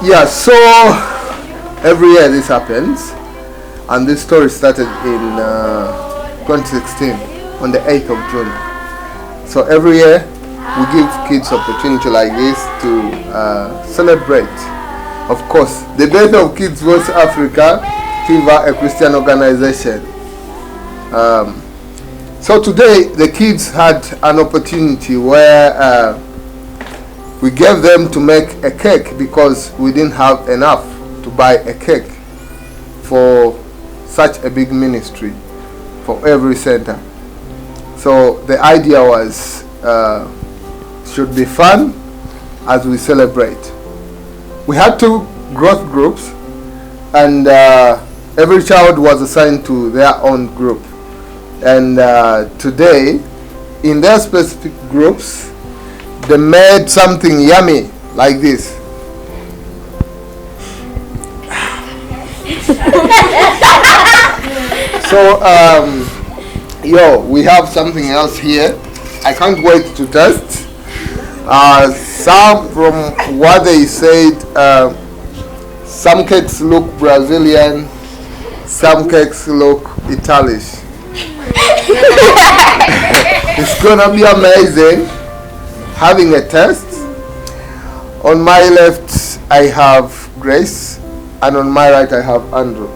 Yeah, so every year this happens, and this story started in 2016 on the 8th of June. So every year we give kids opportunity like this to celebrate. Of course, the Bed of Kids West Africa, Kiva, a Christian organization. So today the kids had an opportunity where we gave them to make a cake because we didn't have enough to buy a cake for such a big ministry for every center. So the idea was should be fun as we celebrate. We had 2 growth groups, and every child was assigned to their own group. And today, in their specific groups, they made something yummy like this. So, we have something else here. I can't wait to test. Some, from what they said, some cakes look Brazilian, some cakes look Italian. It's gonna be amazing having a test. On my left I have Grace, and on my right I have Andrew,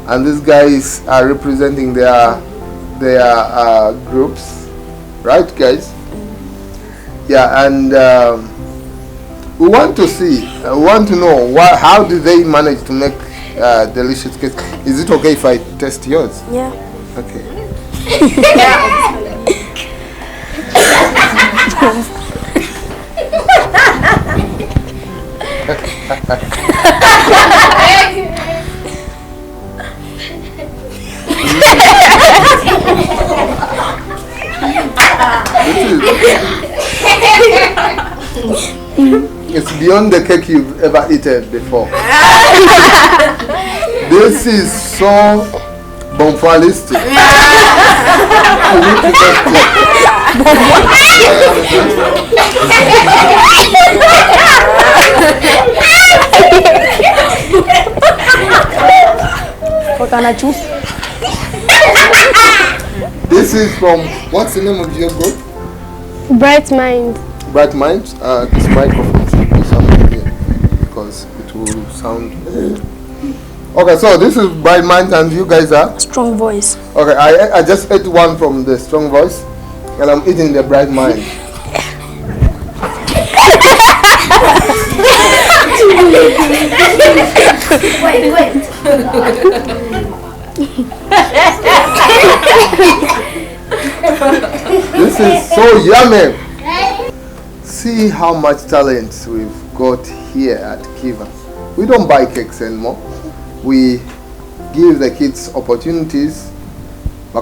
and these guys are representing their groups, right guys? Yeah, and we want to see, we want to know how do they manage to make delicious cake. Is it okay if I test yours? Yeah. Okay. It's beyond the cake you've ever eaten before. This is so bombalistic. What can I choose? This is from, what's the name of your group? Bright Mind. Bright Minds. This microphone should do something here because it will sound. Okay, so this is Bright Minds, and you guys are? Strong Voice. Okay, I just ate one from the Strong Voice, and I'm eating the Bright Mind. Wait. This is so yummy. See how much talent we've got here at Kiva. We don't buy cakes anymore. We give the kids opportunities so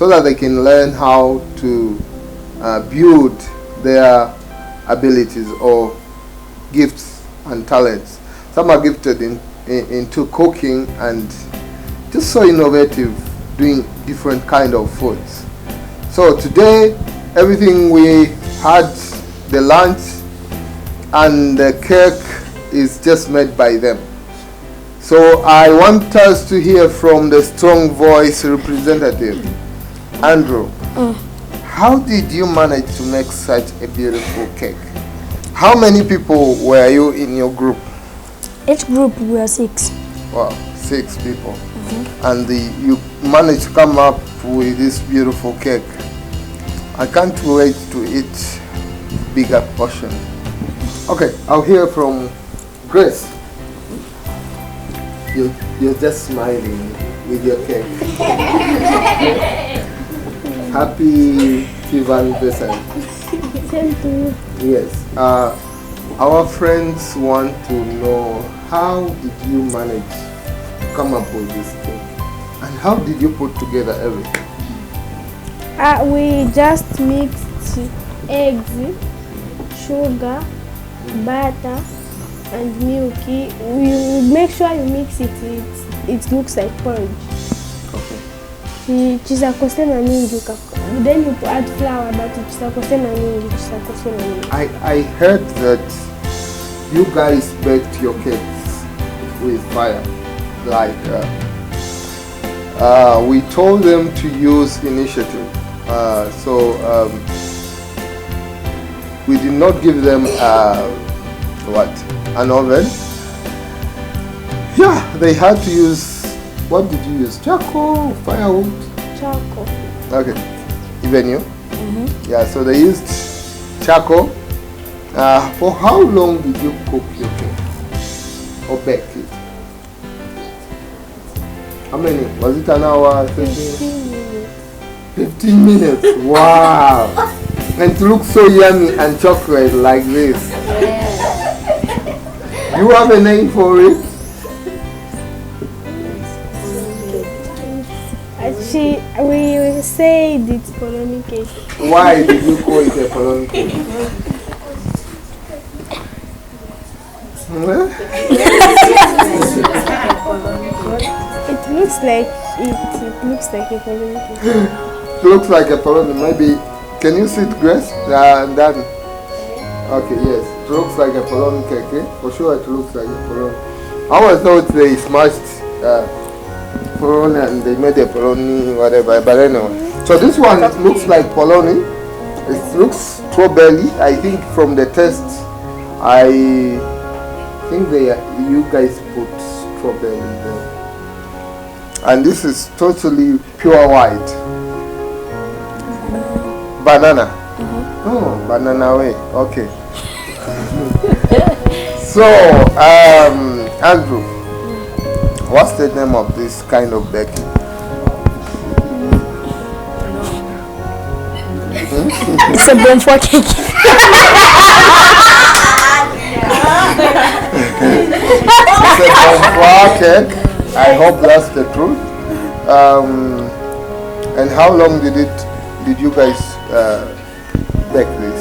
that they can learn how to build their abilities or gifts and talents. Some are gifted into cooking and just so innovative, doing different kind of foods. So today, everything we had, the lunch and the cake is just made by them. So I want us to hear from the Strong Voice representative, Andrew. How did you manage to make such a beautiful cake? How many people were you in your group? Each group we are 6. Wow, 6 people. And you managed to come up with this beautiful cake. I can't wait to eat bigger portion. Okay, I'll hear from Grace. You're just smiling with your cake. Happy Kiva anniversary. Same to you. Yes. Our friends want to know, how did you manage to come up with this cake? And how did you put together everything? We just mixed eggs, sugar, butter, and milk. You make sure you mix it. It looks like porridge. Okay. Chisakosema mingi. Then you add flour, but chisakosema mingi. I heard that you guys baked your cakes with fire? Like we told them to use initiative. We did not give them an oven. Yeah, they had to use, what did you use? Charcoal, firewood? Charcoal. Okay, even you? Yeah, so they used charcoal. For how long did you cook your cake or bake it? How many? Was it an hour? 15 minutes. 15 minutes. Wow. And it looks so yummy and chocolate like this. Do you have a name for it? We said it's polony cake. Why did you call it a polony cake? It looks like a polony cake. It looks like a polony. Maybe, can you sit, Grace? Daddy. Okay, yes. It looks like a polony cake. Eh? For sure, it looks like a polony. I always thought they smashed polony and they made a polony, whatever. But anyway, so this one looks like polony. It looks strawberry. I think from the taste, I think you guys put strawberry there. And this is totally pure white. Banana. Oh, banana way. Okay. So, Andrew, what's the name of this kind of baking? It's a bonfire cake. It's a bonfire cake. I hope that's the truth. And how long did you guys bake this?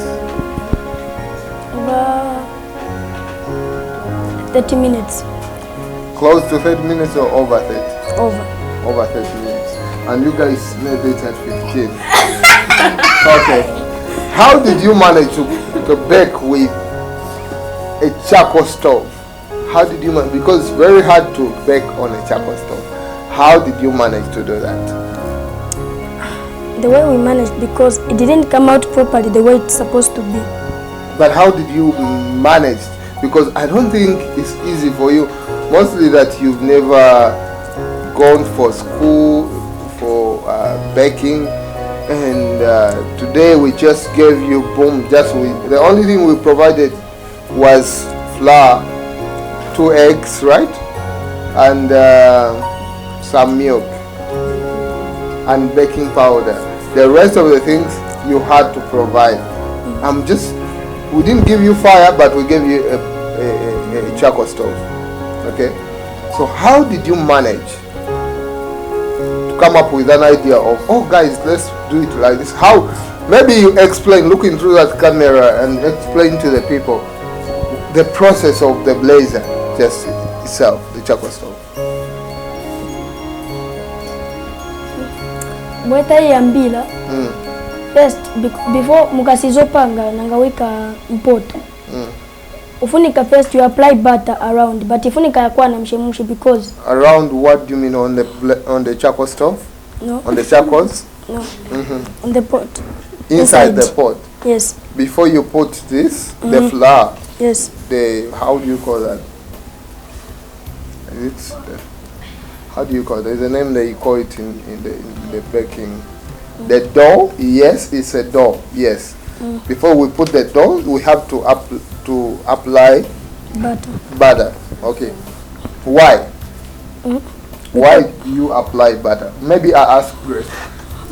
About 30 minutes. Close to 30 minutes or over 30? Over 30 minutes. And you guys made it at 15. Okay. How did you manage to bake with a charcoal stove? How did you manage? Because it's very hard to bake on a charcoal stove. How did you manage to do that? The way we managed, because it didn't come out properly the way it's supposed to be. But how did you manage? Because I don't think it's easy for you. Mostly that you've never gone for school for baking, and today we just gave you boom. The only thing we provided was flour, 2 eggs, right, and some milk and baking powder. The rest of the things you had to provide. We didn't give you fire, but we gave you a charcoal stove. Okay, so how did you manage to come up with an idea of, oh guys, let's do it like this? How? Maybe you explain, looking through that camera, and explain to the people the process of the blazer just itself, the charcoal stove. Bwetayambila first before mukasizopanga nangawika mpoto. Ufunika first you apply butter around, but ifunika yakwa na mshemushi because around. What do you mean, on the charcoal stove? No. On the charcoals? No. On the pot. Inside the pot. Yes. Before you put this, the flour. Yes. How do you call that? How do you call it? There's a name that you call it in the baking. The dough, yes, it's a dough, yes. Before we put the dough, we have to apply butter. Okay. Why? Why do you apply butter? Maybe I ask Grace.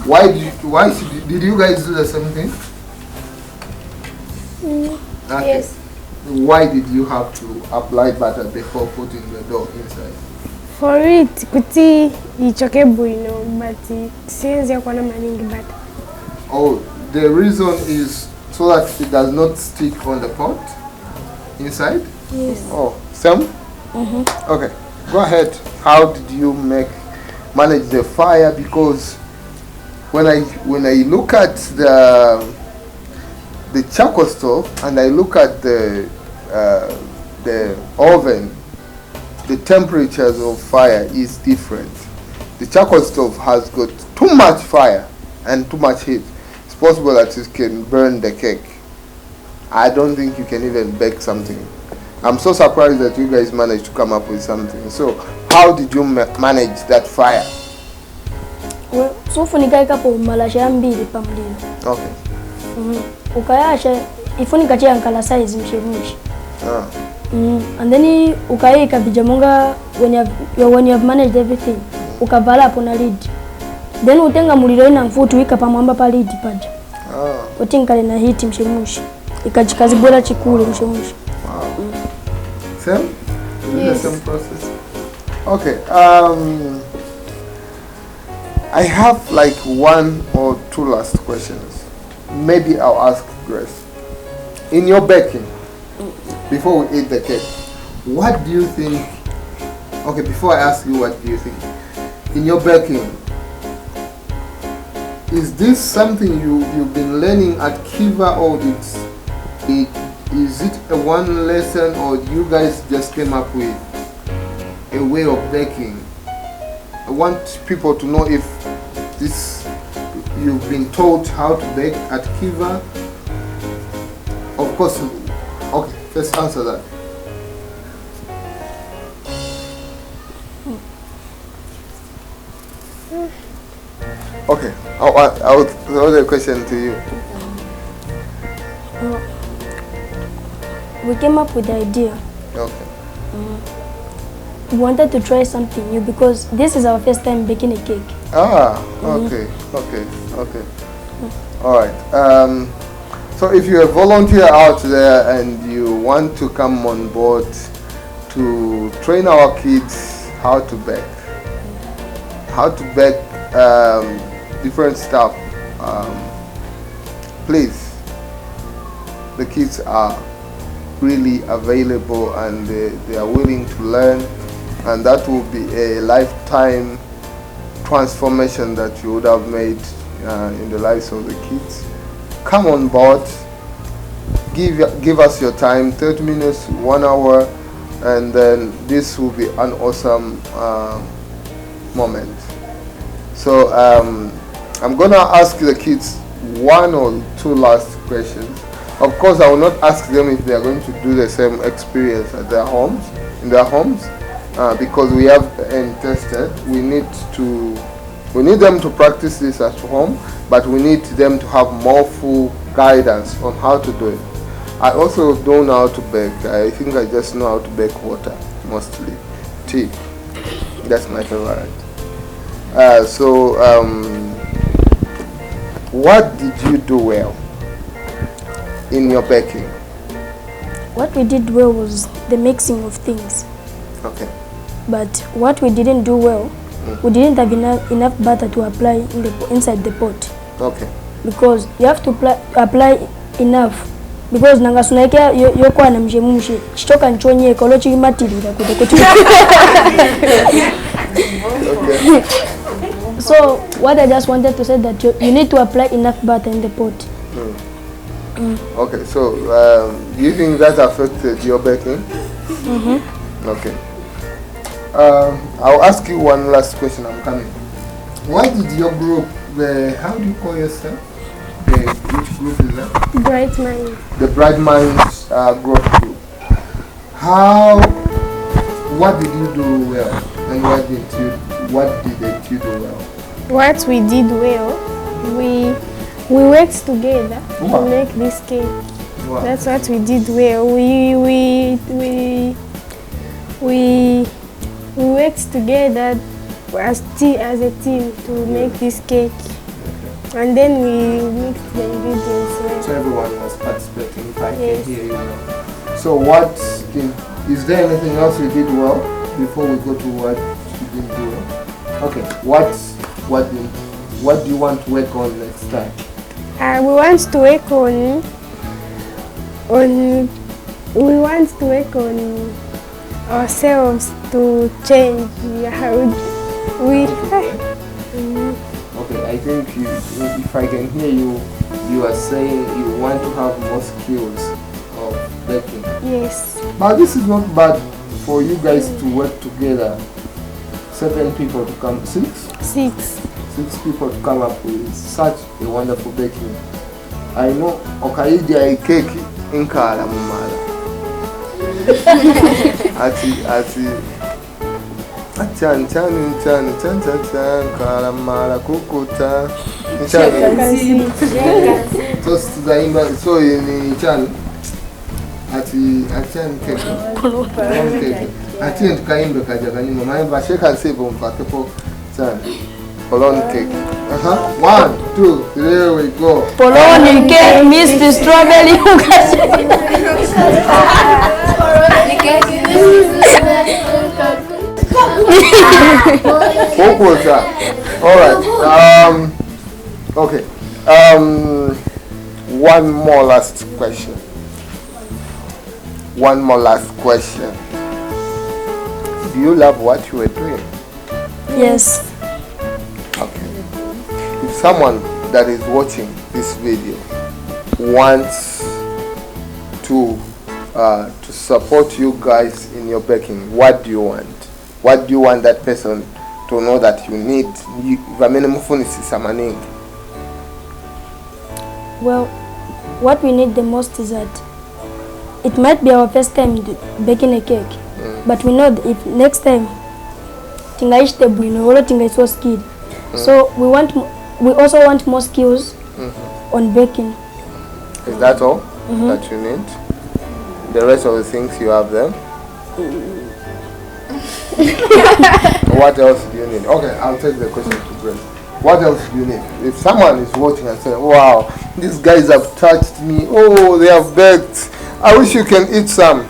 Why did you guys do the same thing? Okay. Yes. Why did you have to apply butter before putting the dough inside? For it, kuti ichokebu, but since you want maningi butter. Oh, the reason is so that it does not stick on the pot inside? Yes. Oh, Sam? Okay, go ahead. How did you manage the fire? Because when I look at the charcoal stove and I look at the the oven, the temperatures of fire is different. The charcoal stove has got too much fire and too much heat. It's possible that it can burn the cake. I don't think you can even bake something. I'm so surprised that you guys managed to come up with something. So, how did you manage that fire? Well, so ufunika ikapo malasha mbili pa mlilo. Okay. Ukayasha ifunika chiankala size mshemushi. Ah. And then ukaika vijamunga when you have managed everything. Ukavala hapo na lid. Then utenga mulilo ina mfutu wika pamwamba pa lid paja. Ah. Utinkale na hiti mshemushi. Ikachikazi bora chikule mshemushi. Wow. Same? Yes. The same process. Okay. I have like 1 or 2 last questions. Maybe I'll ask Grace. In your baking, before we eat the cake, what do you think? Okay, before I ask you what do you think, in your baking, is this something you've been learning at Kiva, or is it a one lesson, or you guys just came up with a way of baking? I want people to know if you've been taught how to bake at Kiva. Of course. Okay, let's answer that. Okay, I'll throw the question to you. We came up with the idea. Okay. We wanted to try something new because this is our first time baking a cake. Ah, okay. All right. So if you're a volunteer out there and you want to come on board to train our kids how to bake different stuff, please, the kids are really available and they are willing to learn, and that will be a lifetime transformation that you would have made in the lives of the kids. Come on board, give us your time, 30 minutes, 1 hour, and then this will be an awesome moment. So I'm gonna ask the kids 1 or 2 last questions. Of course, I will not ask them if they are going to do the same experience at their homes, because we have tested. We need them to practice this at home, but we need them to have more full guidance on how to do it. I also don't know how to bake. I think I just know how to bake water, mostly tea. That's my favorite. What did you do well in your baking? What we did well was the mixing of things. Okay. But what we didn't do well, we didn't have enough butter to apply inside the pot. Okay. Because you have to apply enough. Because nanga sunaikea yokwa na mjemushi chitoka nchonye kolochi matilira kutokotu. Okay. So what I just wanted to say that you need to apply enough butter in the pot. Okay, so do you think that affected your baking? Okay. I'll ask you one last question. I'm coming. What did your group, how do you call yourself? Which group is that? Bright Minds. The Bright Minds growth group. What did you do well, and what did you do well? What we did well, we worked together to make this cake. Wow. That's what we did well. We worked together as a team to make this cake. And then we mixed the ingredients well. So everyone was participating, if I Yes. can hear you now. So is there anything else you did well before we go to what you didn't do well? Okay, what do you want to work on next time? We want to work on ourselves to change. Okay, I think if I can hear you, you are saying you want to have more skills of baking. Yes. But this is not bad for you guys to work together. 7 people to come, 6? 6. 6 people to come up with such a wonderful baking. I know okaija a cake in Kala Mumala. Chan Kalamala Kukuta. So in Chan Achan cake. Ati kaimbe kaja kanyuma maemba sheka sebo mpakepo sana polon cake. 1 2 3 we go. Poloni cake Mr. Strawberry. All right. Okay. One more last question. Do you love what you are doing? Yes. Okay. If someone that is watching this video wants to support you guys in your baking, what do you want? What do you want that person to know that you need? Well, what we need the most is that it might be our first time baking a cake, but we know that if next time tingaish the buino or tingaish was skilled. So we also want more skills on baking. Is that all that you need? The rest of the things you have there? What else do you need? Okay, I'll take the question to Grace. What else do you need? If someone is watching and saying, wow, these guys have touched me, oh, they have baked, I wish you can eat some.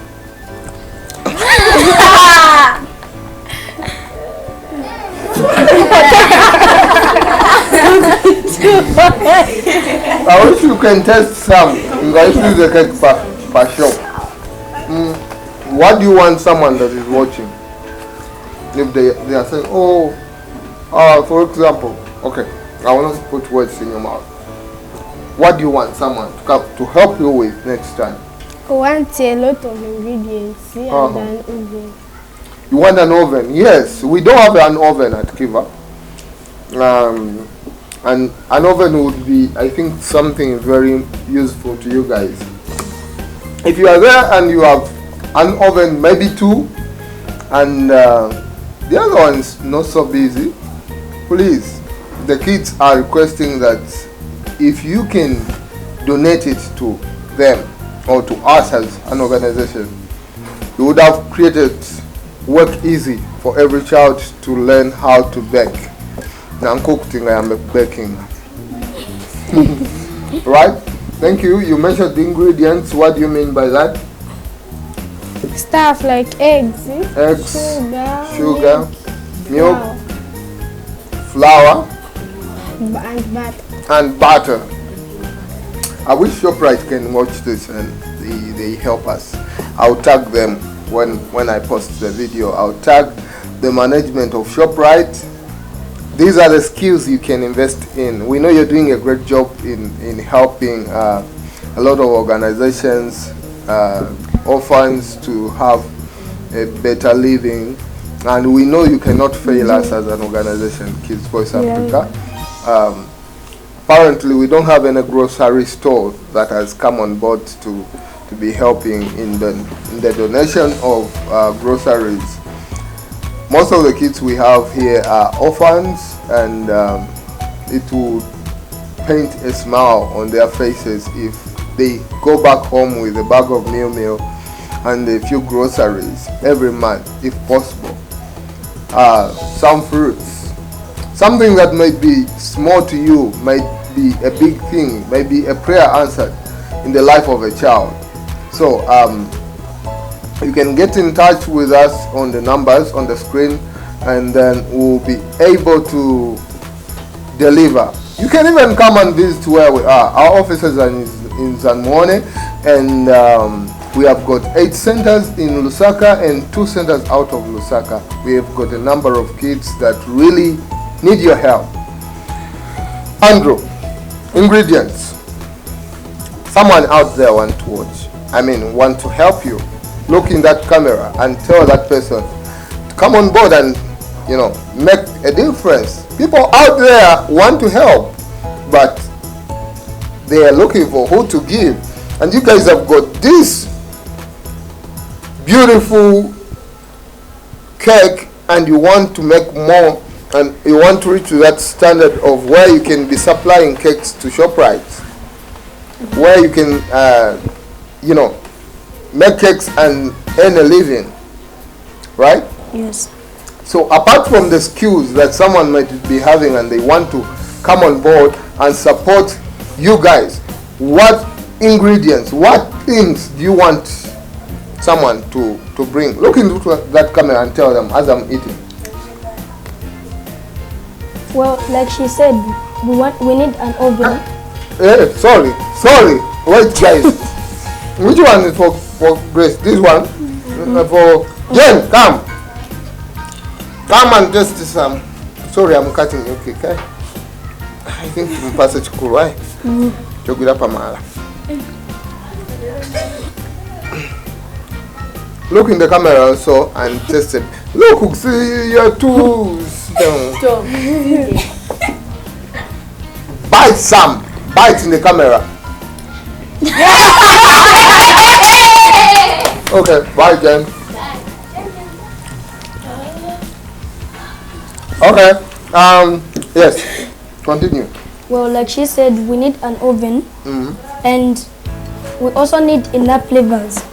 I wish you can taste some. I use the cake per shop. What do you want someone that is watching? If they are saying, oh, for example, okay, I will not put words in your mouth. What do you want someone to help you with next time? I want a lot of ingredients and an oven. You want an oven? Yes, we don't have an oven at Kiva. And an oven would be, I think, something very useful to you guys. If you are there and you have an oven, maybe 2, and the other one is not so busy, please, the kids are requesting that if you can donate it to them or to us as an organization, we would have created work easy for every child to learn how to bake. Now I'm cooking, I am baking. Right? Thank you. You mentioned the ingredients. What do you mean by that? Stuff like eggs, sugar, milk, flour, and butter. I wish ShopRite can watch this and they help us. I'll tag them when I post the video. I'll tag the management of ShopRite. These are the skills you can invest in. We know you're doing a great job in helping a lot of organizations, orphans to have a better living, and we know you cannot fail us as an organization, Kids Voice Africa. Apparently we don't have any grocery store that has come on board to be helping in the donation of groceries. Most of the kids we have here are orphans, and it will paint a smile on their faces if they go back home with a bag of meal and a few groceries every month, if possible. Some fruits. Something that might be small to you might be a big thing, maybe a prayer answered in the life of a child. So you can get in touch with us on the numbers on the screen, and then we'll be able to deliver. You can even come and visit where we are. Our offices are in Zanmone, and we have got 8 centers in Lusaka and 2 centers out of Lusaka. We have got a number of kids that really need your help. Andrew, ingredients. Someone out there want to watch. want to help you, look in that camera and tell that person to come on board and make a difference. People out there want to help, but they are looking for who to give. And you guys have got this beautiful cake, and you want to make more, and you want to reach to that standard of where you can be supplying cakes to ShopRite, where you can make cakes and earn a living, right? Yes. So apart from the skills that someone might be having and they want to come on board and support you guys, what ingredients, what things do you want someone to bring? Look into that camera and tell them as I'm eating. Well, like she said, we need an oven. Sorry. Wait, guys. Which one is for Grace? This one? For Jen, come and taste this. Sorry, I'm cutting you. Okay? I think you pass it cool, right? Look in the camera also and taste it. Look, see your tools. Bite some. Bite in the camera. Okay, bye, Jen. Okay. Yes. Continue. Well, like she said, we need an oven, and we also need enough flavors.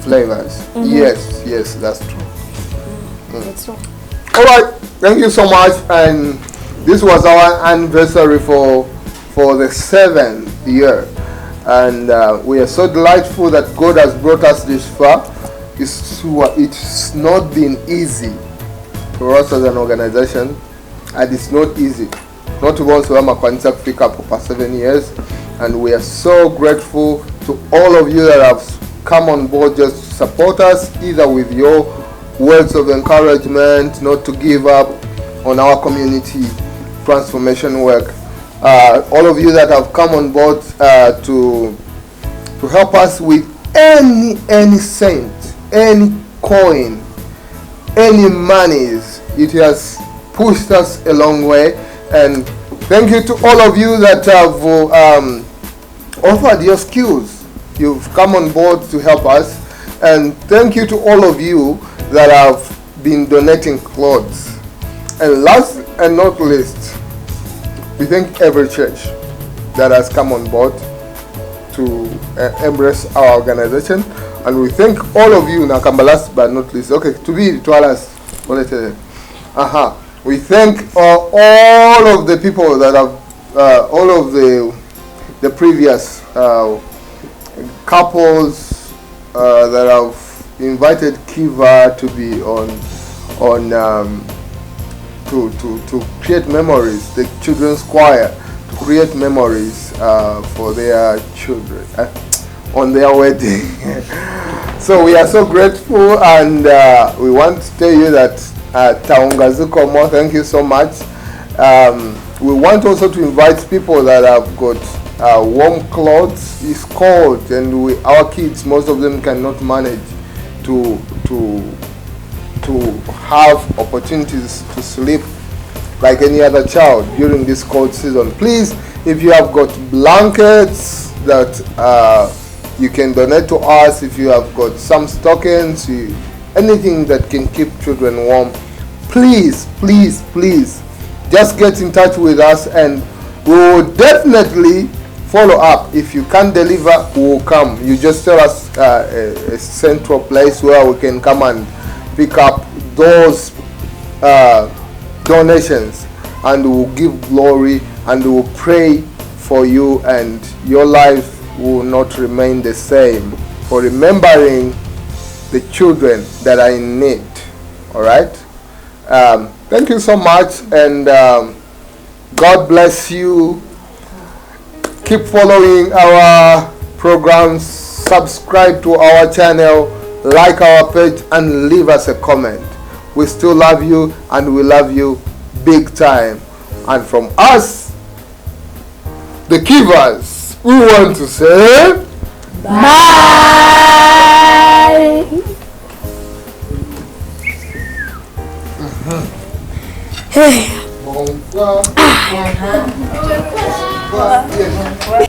Yes, that's true. That's true. All right, thank you so much. And this was our anniversary for the 7th year, and we are so delightful that God has brought us this far. It's not been easy for us as an organization, and it's not easy. Not to go to Makanisa pick up for 7 years, and we are so grateful to all of you that have come on board just to support us, either with your words of encouragement, not to give up on our community transformation work. All of you that have come on board to help us with any cent, any coin, any monies, it has pushed us a long way. And thank you to all of you that have offered your skills. You've come on board to help us. And thank you to all of you that have been donating clothes. And last and not least, we thank every church that has come on board to embrace our organization. And we thank all of you, Nakamba, last but not least. Okay, to be to us. We thank all of the people that have, all of the previous couples that have invited Kiva to be on to create memories, the children's choir, to create memories for their children on their wedding. So we are so grateful, and we want to tell you that Taungazukomo, thank you so much. We want also to invite people that have got warm clothes. It's cold, and our kids, most of them cannot manage to have opportunities to sleep like any other child during this cold season. Please, if you have got blankets that you can donate to us, if you have got some stockings, anything that can keep children warm, please just get in touch with us, and we will definitely follow up. If you can't deliver, we will come. You just tell us a central place where we can come and pick up those donations, and we will give glory, and we will pray for you, and your life will not remain the same for remembering the children that are in need. All right, thank you so much, and God bless you. Keep following our programs, subscribe to our channel, like our page, and leave us a comment. We still love you, and we love you big time. And from us, the Kivas, we want to say Bye. Hey. Bonsoir.